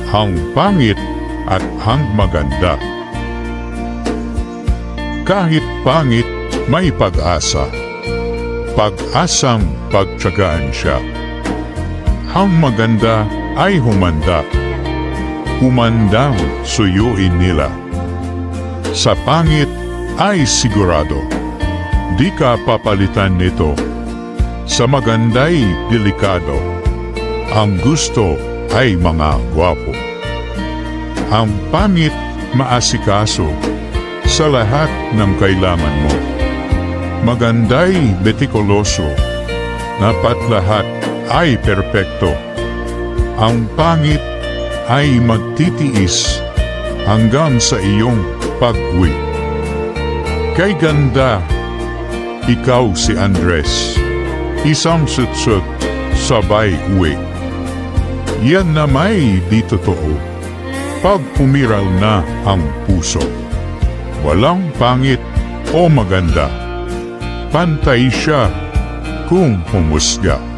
hang pangit at hang maganda. Kahit pangit, may pag-asa. Pag-asang pagtiyagaan siya. Hang maganda ay humanda. Humandang suyuin nila. Sa pangit ay sigurado, di ka papalitan nito. Sa maganda'y delikado, ang gusto ay mga gwapo. Ang pangit maasikaso sa lahat ng kailangan mo. Maganda'y betikuloso, dapat lahat ay perpekto. Ang pangit ay magtitiis hanggang sa iyong pag-uwi. Kay ganda, ikaw si Andres, isang sutsut, sabay uwi. Yan na may di totoo, pag umiral na ang puso. Walang pangit o maganda, pantay siya kung humusga.